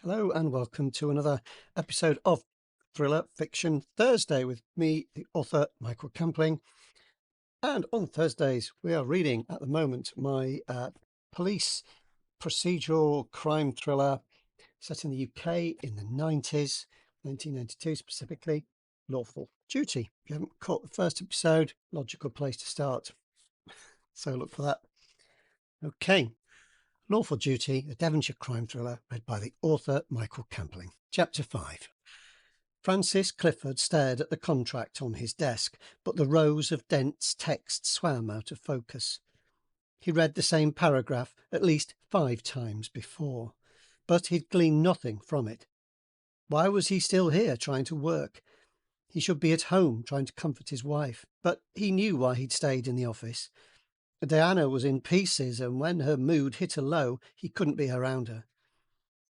Hello and welcome to another episode of Thriller Fiction Thursday with me, the author Michael Campling. And on Thursdays, we are reading at the moment my police procedural crime thriller set in the UK in the 90s, 1992 specifically, Lawful Duty. If you haven't caught the first episode, logical place to start. So look for that. Okay. Lawful Duty, a Devonshire crime thriller read by the author Michael Campling. Chapter 5. Francis Clifford stared at the contract on his desk, but the rows of dense text swam out of focus. He read the same paragraph at least 5 times before, but he'd gleaned nothing from it. Why was he still here trying to work? He should be at home trying to comfort his wife, but he knew why he'd stayed in the office. Diana was in pieces, and when her mood hit a low, he couldn't be around her.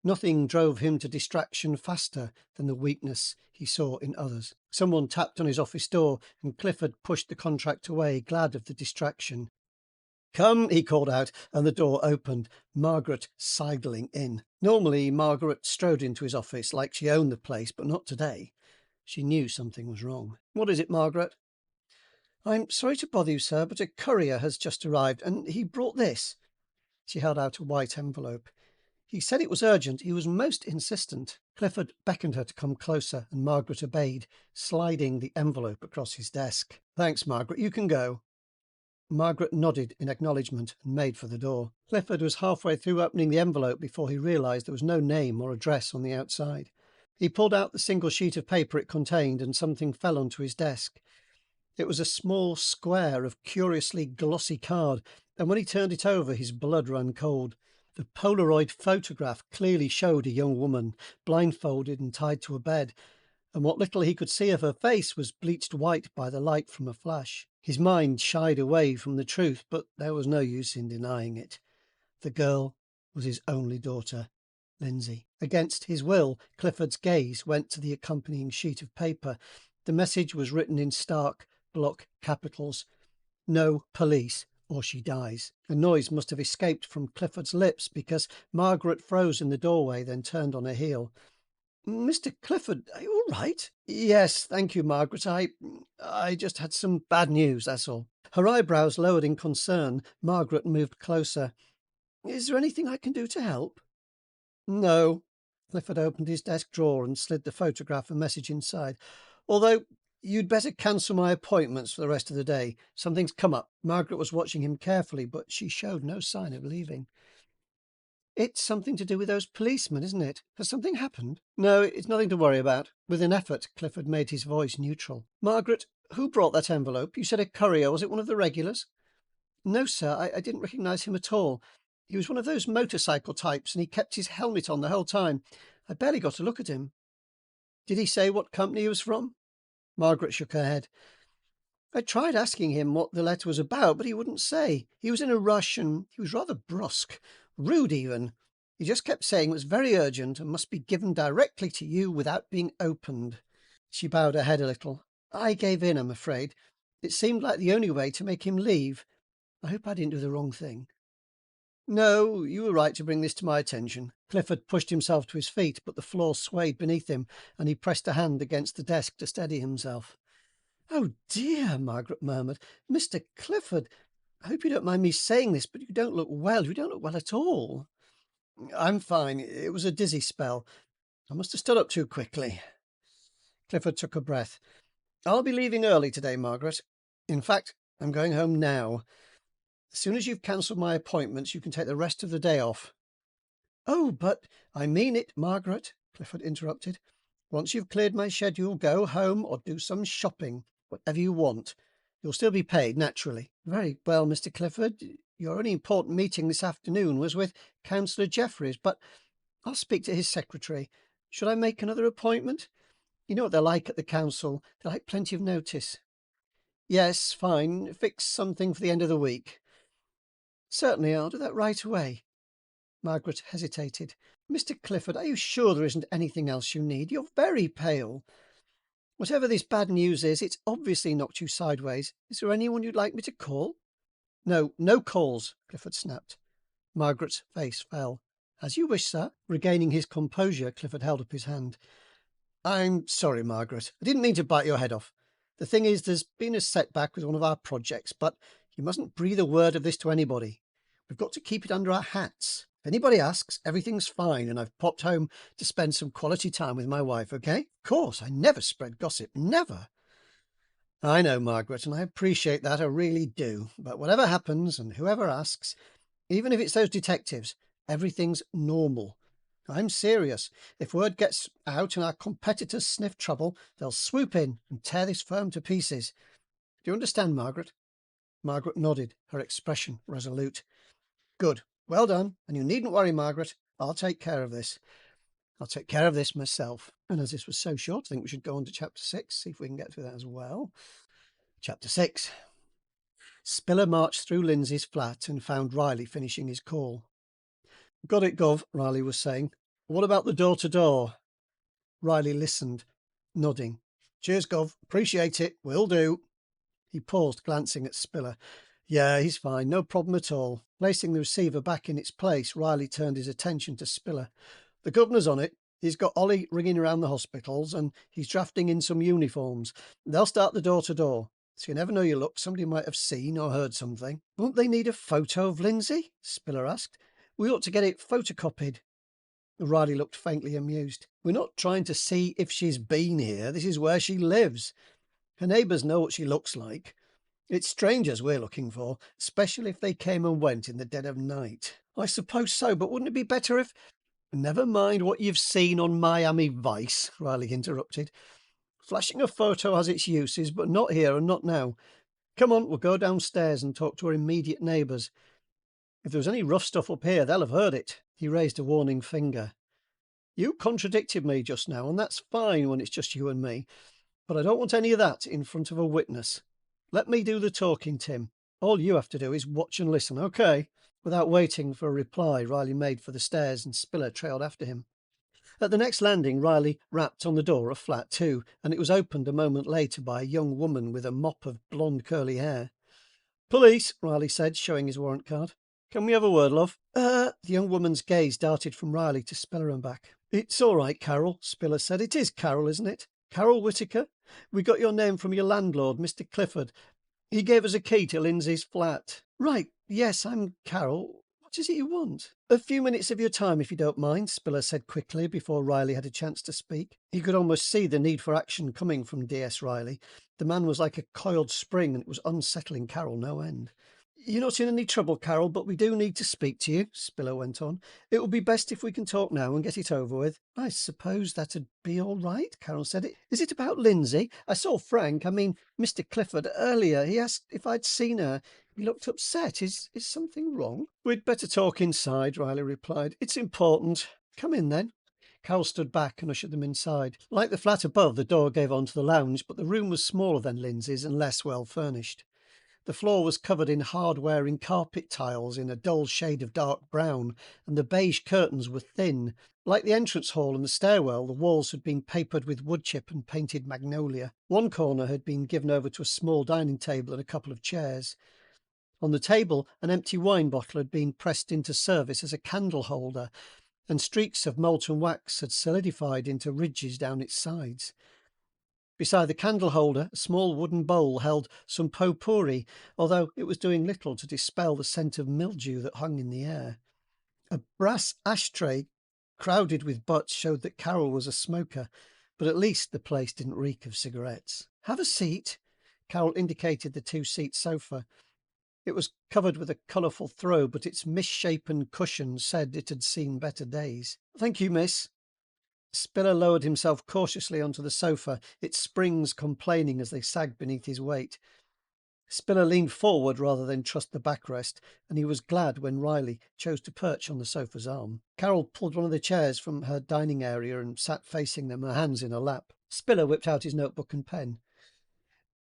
Nothing drove him to distraction faster than the weakness he saw in others. Someone tapped on his office door, and Clifford pushed the contract away, glad of the distraction. "Come," he called out, and the door opened, Margaret sidling in. Normally, Margaret strode into his office like she owned the place, but not today. She knew something was wrong. "What is it, Margaret?" "I'm sorry to bother you, sir, but a courier has just arrived, and he brought this." She held out a white envelope. "He said it was urgent. He was most insistent." Clifford beckoned her to come closer, and Margaret obeyed, sliding the envelope across his desk. "Thanks, Margaret. You can go." Margaret nodded in acknowledgement and made for the door. Clifford was halfway through opening the envelope before he realised there was no name or address on the outside. He pulled out the single sheet of paper it contained, and something fell onto his desk. It was a small square of curiously glossy card, and when he turned it over, his blood ran cold. The Polaroid photograph clearly showed a young woman, blindfolded and tied to a bed, and what little he could see of her face was bleached white by the light from a flash. His mind shied away from the truth, but there was no use in denying it. The girl was his only daughter, Lindsay. Against his will, Clifford's gaze went to the accompanying sheet of paper. The message was written in stark block capitals: "No police, or she dies." A noise must have escaped from Clifford's lips, because Margaret froze in the doorway, then turned on her heel. "Mr. Clifford, are you all right?" "Yes, thank you, Margaret. I just had some bad news, that's all." Her eyebrows lowered in concern. Margaret moved closer. "Is there anything I can do to help?" "No." Clifford opened his desk drawer and slid the photograph and message inside. "Although you'd better cancel my appointments for the rest of the day. Something's come up." Margaret was watching him carefully, but she showed no sign of leaving. "It's something to do with those policemen, isn't it? Has something happened?" "No, it's nothing to worry about." With an effort, Clifford made his voice neutral. "Margaret, who brought that envelope? You said a courier. Was it one of the regulars?" "No, sir. I didn't recognise him at all. He was one of those motorcycle types, and he kept his helmet on the whole time. I barely got a look at him." "Did he say what company he was from?" Margaret shook her head. "I tried asking him what the letter was about, but he wouldn't say. He was in a rush, and he was rather brusque, rude even. He just kept saying it was very urgent and must be given directly to you without being opened." She bowed her head a little. "I gave in, I'm afraid. It seemed like the only way to make him leave. I hope I didn't do the wrong thing." "No, you were right to bring this to my attention." Clifford pushed himself to his feet, but the floor swayed beneath him, and he pressed a hand against the desk to steady himself. "Oh dear," Margaret murmured. "Mr. Clifford, I hope you don't mind me saying this, but you don't look well. You don't look well at all." "I'm fine. It was a dizzy spell. I must have stood up too quickly." Clifford took a breath. "I'll be leaving early today, Margaret. In fact, I'm going home now. As soon as you've cancelled my appointments, you can take the rest of the day off." "Oh, but—" "I mean it, Margaret," Clifford interrupted. "Once you've cleared my schedule, go home or do some shopping. Whatever you want. You'll still be paid, naturally." "Very well, Mr. Clifford. Your only important meeting this afternoon was with Councillor Jeffreys, but I'll speak to his secretary. Should I make another appointment? You know what they're like at the council. They like plenty of notice." "Yes, fine. Fix something for the end of the week." "Certainly, I'll do that right away." Margaret hesitated. "Mr. Clifford, are you sure there isn't anything else you need? You're very pale. Whatever this bad news is, it's obviously knocked you sideways. Is there anyone you'd like me to call?" "No, no calls," Clifford snapped. Margaret's face fell. As you wish, sir. Regaining his composure, Clifford held up his hand. I'm sorry, Margaret. I didn't mean to bite your head off. The thing is, there's been a setback with one of our projects, but you mustn't breathe a word of this to anybody. We've got to keep it under our hats. If anybody asks, everything's fine, and I've popped home to spend some quality time with my wife, okay? Of course, I never spread gossip, never. I know, Margaret, and I appreciate that, I really do. But whatever happens, and whoever asks, even if it's those detectives, everything's normal. I'm serious. If word gets out and our competitors sniff trouble, they'll swoop in and tear this firm to pieces. Do you understand, Margaret? Margaret nodded, her expression resolute. Good. Well done. And you needn't worry, Margaret. I'll take care of this. I'll take care of this myself. And as this was so short, I think we should go on to chapter 6, see if we can get through that as well. Chapter 6. Spiller marched through Lindsay's flat and found Riley finishing his call. Got it, Gov, Riley was saying. What about the door-to-door? Riley listened, nodding. Cheers, Gov. Appreciate it. Will do. He paused, glancing at Spiller. Yeah, he's fine. No problem at all. Placing the receiver back in its place, Riley turned his attention to Spiller. The governor's on it. He's got Ollie ringing around the hospitals, and he's drafting in some uniforms. They'll start the door-to-door. So you never know your luck. Somebody might have seen or heard something. Won't they need a photo of Lindsay? Spiller asked. We ought to get it photocopied. Riley looked faintly amused. We're not trying to see if she's been here. This is where she lives. Her neighbours know what she looks like. It's strangers we're looking for, especially if they came and went in the dead of night. I suppose so, but wouldn't it be better if... Never mind what you've seen on Miami Vice, Riley interrupted. Flashing a photo has its uses, but not here and not now. Come on, we'll go downstairs and talk to our immediate neighbours. If there was any rough stuff up here, they'll have heard it. He raised a warning finger. You contradicted me just now, and that's fine when it's just you and me. But I don't want any of that in front of a witness. Let me do the talking, Tim. All you have to do is watch and listen, okay? Without waiting for a reply, Riley made for the stairs and Spiller trailed after him. At the next landing, Riley rapped on the door of flat 2, and it was opened a moment later by a young woman with a mop of blonde curly hair. Police, Riley said, showing his warrant card. Can we have a word, love? The young woman's gaze darted from Riley to Spiller and back. It's all right, Carol, Spiller said. It is Carol, isn't it? Carol Whittaker? We got your name from your landlord, Mr. Clifford. He gave us a key to Lindsay's flat. Right, yes, I'm Carol. What is it you want? A few minutes of your time, if you don't mind, Spiller said quickly before Riley had a chance to speak. He could almost see the need for action coming from D.S. Riley. The man was like a coiled spring, and it was unsettling Carol no end. You're not in any trouble, Carol, but we do need to speak to you, Spiller went on. It would be best if we can talk now and get it over with. I suppose that'd be all right, Carol said. Is it about Lindsay? I saw Mr. Clifford, earlier. He asked if I'd seen her. He looked upset. Is something wrong? We'd better talk inside, Riley replied. It's important. Come in, then. Carol stood back and ushered them inside. Like the flat above, the door gave onto the lounge, but the room was smaller than Lindsay's and less well furnished. The floor was covered in hard-wearing carpet tiles in a dull shade of dark brown, and the beige curtains were thin. Like the entrance hall and the stairwell, the walls had been papered with wood chip and painted magnolia. One corner had been given over to a small dining table and a couple of chairs. On the table, an empty wine bottle had been pressed into service as a candle holder, and streaks of molten wax had solidified into ridges down its sides. Beside the candle holder, a small wooden bowl held some potpourri, although it was doing little to dispel the scent of mildew that hung in the air. A brass ashtray crowded with butts showed that Carol was a smoker, but at least the place didn't reek of cigarettes. Have a seat. Carol indicated the two-seat sofa. It was covered with a colourful throw, but its misshapen cushion said it had seen better days. Thank you, miss. Spiller lowered himself cautiously onto the sofa, its springs complaining as they sagged beneath his weight. Spiller leaned forward rather than trust the backrest, and he was glad when Riley chose to perch on the sofa's arm. Carol pulled one of the chairs from her dining area and sat facing them, her hands in her lap. Spiller whipped out his notebook and pen.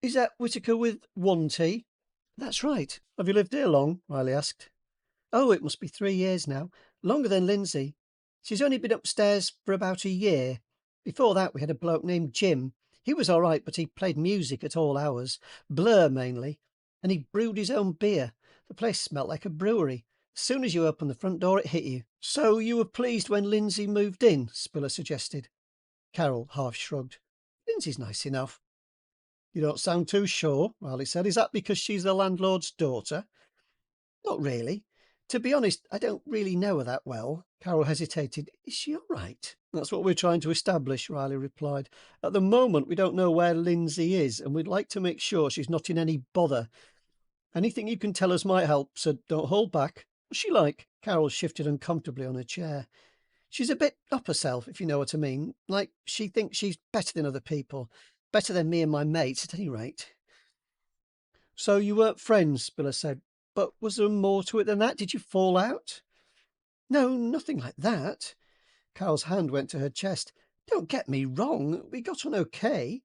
Is that Whittaker with 1T? That's right. Have you lived here long? Riley asked. Oh, it must be 3 years now. Longer than Lindsay. She's only been upstairs for about a year. Before that, we had a bloke named Jim. He was all right, but he played music at all hours. Blur, mainly. And he brewed his own beer. The place smelt like a brewery. As soon as you opened the front door, it hit you. So you were pleased when Lindsay moved in, Spiller suggested. Carol half shrugged. Lindsay's nice enough. You don't sound too sure, Riley said. Is that because she's the landlord's daughter? Not really. To be honest, I don't really know her that well. Carol hesitated. Is she all right? That's what we're trying to establish, Riley replied. At the moment, we don't know where Lindsay is, and we'd like to make sure she's not in any bother. Anything you can tell us might help, so don't hold back. What's she like? Carol shifted uncomfortably on her chair. She's a bit up herself, if you know what I mean. Like, she thinks she's better than other people. Better than me and my mates, at any rate. So you weren't friends, Spiller said. But was there more to it than that? Did you fall out? No, nothing like that. Carol's hand went to her chest. Don't get me wrong, we got on okay.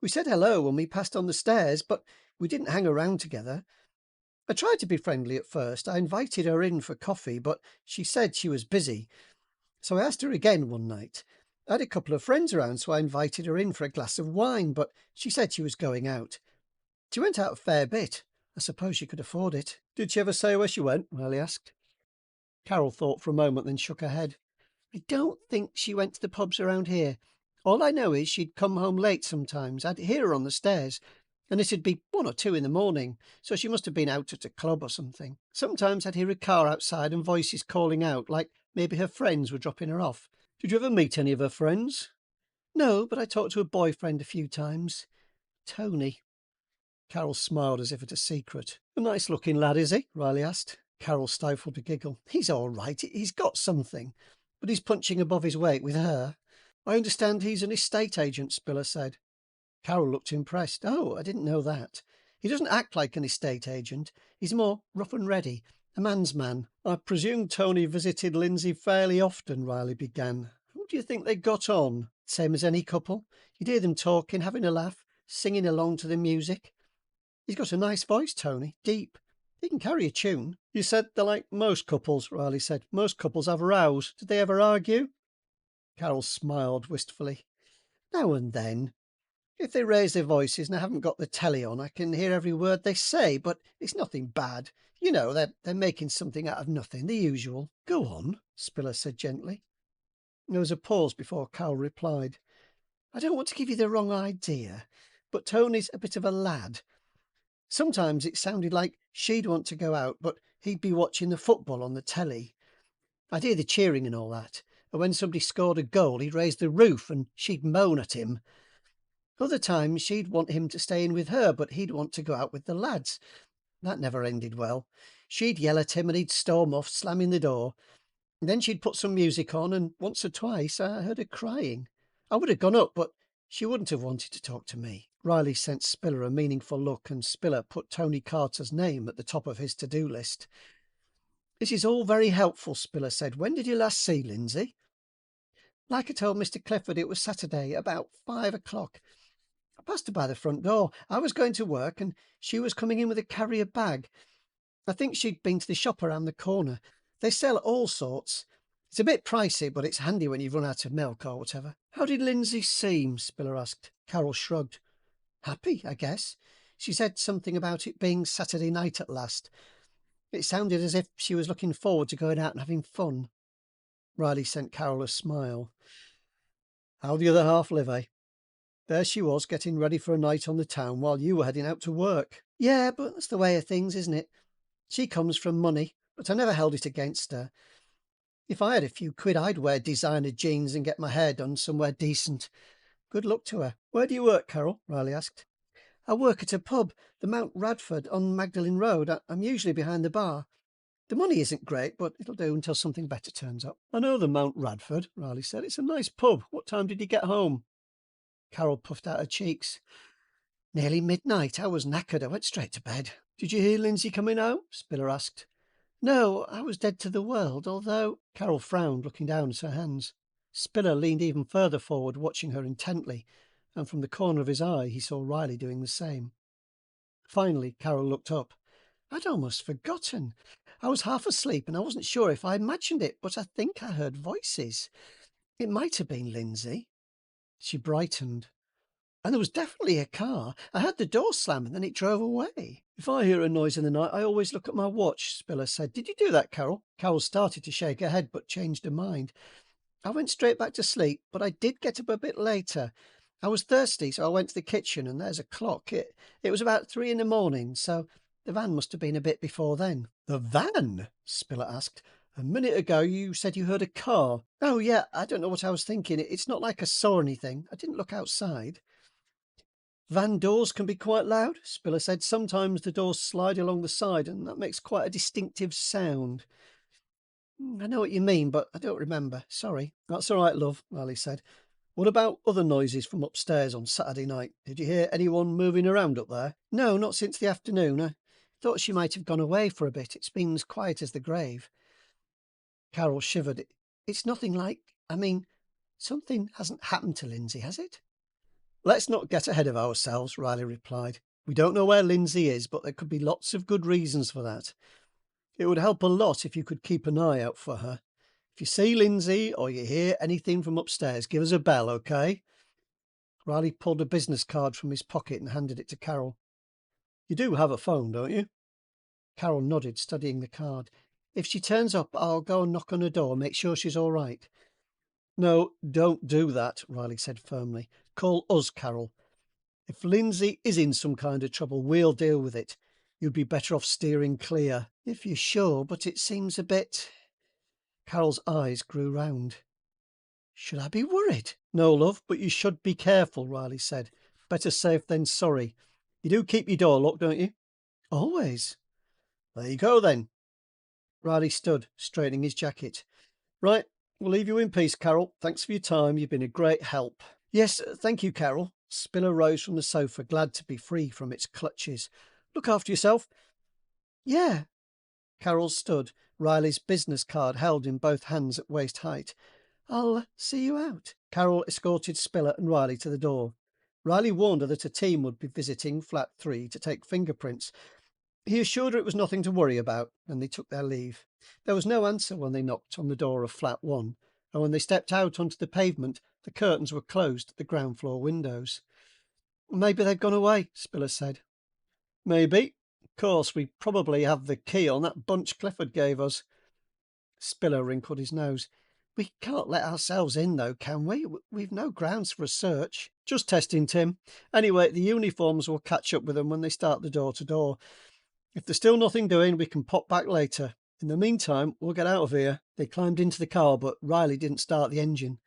We said hello when we passed on the stairs, but we didn't hang around together. I tried to be friendly at first. I invited her in for coffee, but she said she was busy. So I asked her again one night. I had a couple of friends around, so I invited her in for a glass of wine, but she said she was going out. She went out a fair bit. I suppose she could afford it. Did she ever say where she went? Riley asked. Carol thought for a moment, then shook her head. I don't think she went to the pubs around here. All I know is she'd come home late sometimes. I'd hear her on the stairs, and it'd be 1 or 2 in the morning, so she must have been out at a club or something. Sometimes I'd hear a car outside and voices calling out, like maybe her friends were dropping her off. Did you ever meet any of her friends? No, but I talked to her boyfriend a few times. Tony. Carol smiled as if at a secret. A nice-looking lad, is he? Riley asked. Carol stifled a giggle. He's all right. He's got something, but he's punching above his weight with her. I understand he's an estate agent, Spiller said. Carol looked impressed. Oh, I didn't know that. He doesn't act like an estate agent. He's more rough and ready, a man's man. I presume Tony visited Lindsay fairly often, Riley began. How do you think they got on? Same as any couple. You'd hear them talking, having a laugh, singing along to the music. He's got a nice voice, Tony, deep. He can carry a tune. You said they're like most couples, Riley said. Most couples have rows. Did they ever argue? Carol smiled wistfully. Now and then. If they raise their voices and I haven't got the telly on, I can hear every word they say, but it's nothing bad. You know, they're making something out of nothing, the usual. Go on, Spiller said gently. There was a pause before Carol replied. I don't want to give you the wrong idea, but Tony's a bit of a lad. Sometimes it sounded like she'd want to go out, but he'd be watching the football on the telly. I'd hear the cheering and all that, and when somebody scored a goal, he'd raise the roof and she'd moan at him. Other times she'd want him to stay in with her, but he'd want to go out with the lads. That never ended well. She'd yell at him and he'd storm off, slamming the door. And then she'd put some music on, and once or twice I heard her crying. I would have gone up, but she wouldn't have wanted to talk to me. Riley sent Spiller a meaningful look, and Spiller put Tony Carter's name at the top of his to-do list. This is all very helpful, Spiller said. When did you last see Lindsay? Like I told Mr. Clifford, it was Saturday, about 5 o'clock. I passed her by the front door. I was going to work, and she was coming in with a carrier bag. I think she'd been to the shop around the corner. They sell all sorts. It's a bit pricey, but it's handy when you've run out of milk or whatever. How did Lindsay seem? Spiller asked. Carol shrugged. Happy, I guess. She said something about it being Saturday night at last. It sounded as if she was looking forward to going out and having fun. Riley sent Carol a smile. How'd the other half live, eh? There she was, getting ready for a night on the town while you were heading out to work. Yeah, but that's the way of things, isn't it? She comes from money, but I never held it against her. If I had a few quid, I'd wear designer jeans and get my hair done somewhere decent. Good luck to her. Where do you work, Carol? Riley asked. I work at a pub, the Mount Radford on Magdalen Road. I'm usually behind the bar. The money isn't great, but it'll do until something better turns up. I know the Mount Radford, Riley said. It's a nice pub. What time did you get home? Carol puffed out her cheeks. Nearly midnight. I was knackered. I went straight to bed. Did you hear Lindsay coming out? Spiller asked. No, I was dead to the world, although... Carol frowned, looking down at her hands. Spiller leaned even further forward, watching her intently, and from the corner of his eye he saw Riley doing the same. Finally, Carol looked up. I'd almost forgotten. I was half asleep and I wasn't sure if I imagined it, but I think I heard voices. It might have been Lindsay. She brightened. And there was definitely a car. I heard the door slam and then it drove away. If I hear a noise in the night, I always look at my watch, Spiller said. Did you do that, Carol? Carol started to shake her head, but changed her mind. I went straight back to sleep, but I did get up a bit later. I was thirsty, so I went to the kitchen, and there's a clock. It was about 3 in the morning, so the van must have been a bit before then. The van? Spiller asked. A minute ago you said you heard a car. Oh, yeah, I don't know what I was thinking. It's not like I saw anything. I didn't look outside. Van doors can be quite loud, Spiller said. Sometimes the doors slide along the side, and that makes quite a distinctive sound. I know what you mean, but I don't remember. Sorry. That's all right, love, Riley said. What about other noises from upstairs on Saturday night? Did you hear anyone moving around up there? No, not since the afternoon. I thought she might have gone away for a bit. It's been as quiet as the grave. Carol shivered. It's nothing like... I mean, something hasn't happened to Lindsay, has it? Let's not get ahead of ourselves, Riley replied. We don't know where Lindsay is, but there could be lots of good reasons for that. It would help a lot if you could keep an eye out for her. If you see Lindsay or you hear anything from upstairs, give us a bell, okay? Riley pulled a business card from his pocket and handed it to Carol. You do have a phone, don't you? Carol nodded, studying the card. If she turns up, I'll go and knock on her door, make sure she's all right. No, don't do that, Riley said firmly. Call us, Carol. If Lindsay is in some kind of trouble, we'll deal with it. You'd be better off steering clear. If you're sure, but it seems a bit... Carol's eyes grew round. Should I be worried? No, love, but you should be careful, Riley said. Better safe than sorry. You do keep your door locked, don't you? Always. There you go, then. Riley stood, straightening his jacket. Right, we'll leave you in peace, Carol. Thanks for your time. You've been a great help. Yes, thank you, Carol. Spiller rose from the sofa, glad to be free from its clutches. Look after yourself. Yeah. Carol stood, Riley's business card held in both hands at waist height. I'll see you out. Carol escorted Spiller and Riley to the door. Riley warned her that a team would be visiting flat 3 to take fingerprints. He assured her it was nothing to worry about, and they took their leave. There was no answer when they knocked on the door of flat 1, and when they stepped out onto the pavement, the curtains were closed at the ground floor windows. Maybe they've gone away, Spiller said. Maybe. Of course, we probably have the key on that bunch Clifford gave us. Spiller wrinkled his nose. We can't let ourselves in, though, can we? We've no grounds for a search. Just testing, Tim. Anyway, the uniforms will catch up with them when they start the door-to-door. If there's still nothing doing, we can pop back later. In the meantime, we'll get out of here. They climbed into the car, but Riley didn't start the engine.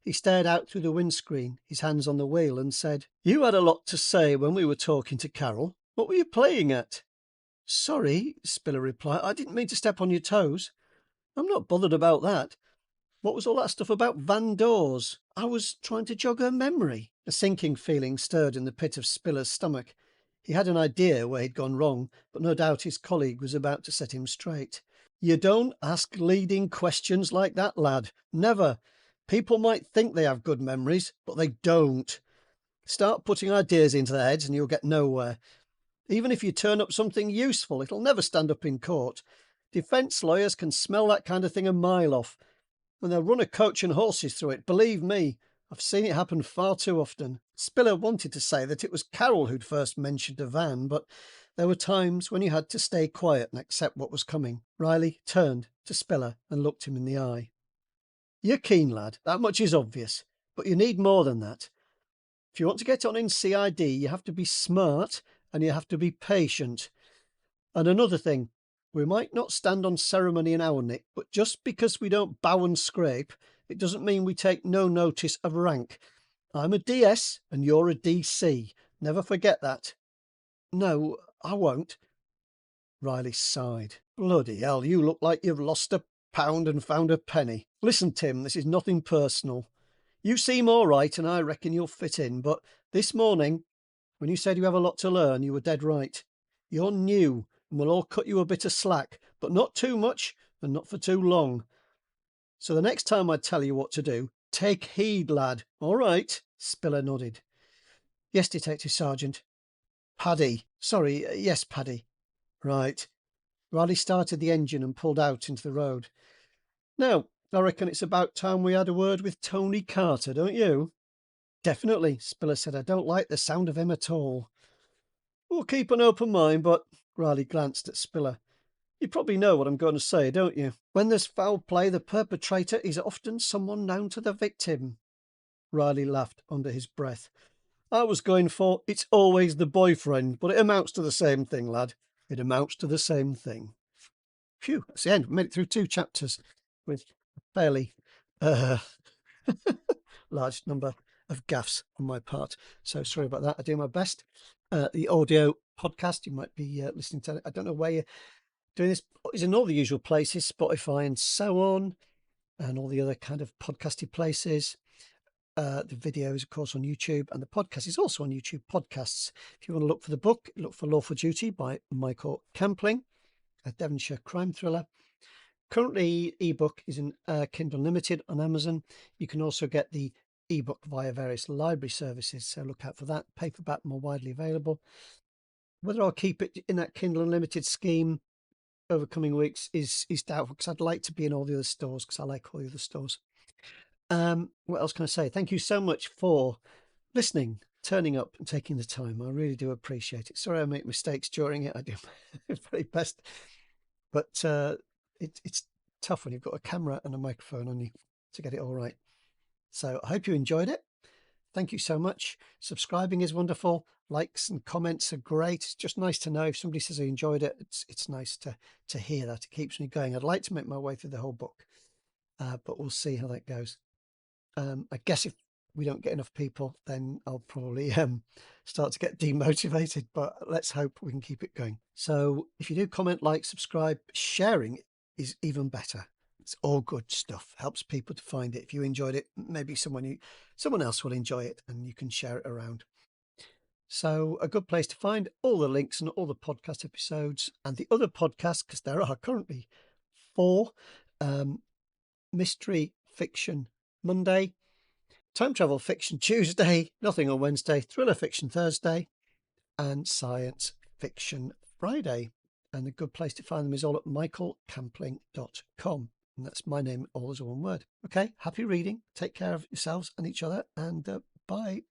He stared out through the windscreen, his hands on the wheel, and said, You had a lot to say when we were talking to Carol. What were you playing at? Sorry, Spiller replied. I didn't mean to step on your toes. I'm not bothered about that. What was all that stuff about van doors? I was trying to jog her memory. A sinking feeling stirred in the pit of Spiller's stomach. He had an idea where he'd gone wrong, but no doubt his colleague was about to set him straight. You don't ask leading questions like that, lad. Never. People might think they have good memories, but they don't. Start putting ideas into their heads and you'll get nowhere. Even if you turn up something useful, it'll never stand up in court. Defence lawyers can smell that kind of thing a mile off, and they'll run a coach and horses through it. Believe me, I've seen it happen far too often. Spiller wanted to say that it was Carol who'd first mentioned a van, but there were times when you had to stay quiet and accept what was coming. Riley turned to Spiller and looked him in the eye. You're keen, lad, that much is obvious, but you need more than that. If you want to get on in CID, you have to be smart and you have to be patient. And another thing, we might not stand on ceremony in our nick, but just because we don't bow and scrape, it doesn't mean we take no notice of rank. I'm a DS and you're a DC. Never forget that. No, I won't. Riley sighed. Bloody hell, you look like you've lost a pound and found a penny. Listen, Tim, this is nothing personal. You seem all right and I reckon you'll fit in, but this morning, when you said you have a lot to learn, you were dead right. You're new, and we'll all cut you a bit of slack, but not too much and not for too long. So the next time I tell you what to do, take heed, lad. All right? Spiller nodded. Yes, Detective Sergeant. Paddy. Sorry, yes, Paddy. Right. Riley started the engine and pulled out into the road. Now, I reckon it's about time we had a word with Tony Carter, don't you? Definitely, Spiller said. I don't like the sound of him at all. We'll keep an open mind, but Riley glanced at Spiller. You probably know what I'm going to say, don't you? When there's foul play, the perpetrator is often someone known to the victim. Riley laughed under his breath. I was going for, it's always the boyfriend, but it amounts to the same thing, lad. It amounts to the same thing. Phew, that's the end. We made it through 2 chapters with a fairly large number of gaffes on my part. So sorry about that. I do my best. The audio podcast, you might be listening to it. I don't know where you're doing this. It's in all the usual places, Spotify and so on, and all the other kind of podcasty places. The video is, of course, on YouTube, and the podcast is also on YouTube Podcasts. If you want to look for the book, look for Lawful Duty by Michael Campling, a Devonshire crime thriller. Currently, ebook is in Kindle Unlimited on Amazon. You can also get the ebook via various library services, so look out for that. Paperback more widely available. Whether I'll keep it in that Kindle Unlimited scheme over coming weeks is doubtful, because I'd like to be in all the other stores, because I like all the other stores. What else can I say? Thank you so much for listening, turning up and taking the time. I really do appreciate it. Sorry I make mistakes during it. I do my very best, but it's tough when you've got a camera and a microphone on you to get it all right. So I hope you enjoyed it. Thank you so much. Subscribing is wonderful. Likes and comments are great. It's just nice to know if somebody says they enjoyed it. It's nice to hear that. It keeps me going. I'd like to make my way through the whole book, but we'll see how that goes. I guess if we don't get enough people, then I'll probably start to get demotivated, but let's hope we can keep it going. So if you do comment, like, subscribe, sharing is even better. It's all good stuff. Helps people to find it. If you enjoyed it, maybe someone else will enjoy it, and you can share it around. So a good place to find all the links and all the podcast episodes and the other podcasts, because there are currently 4. Mystery Fiction Monday, Time Travel Fiction Tuesday, Nothing on Wednesday, Thriller Fiction Thursday, and Science Fiction Friday. And a good place to find them is all at michaelcampling.com. And that's my name, all as one word. Okay, happy reading. Take care of yourselves and each other, and bye.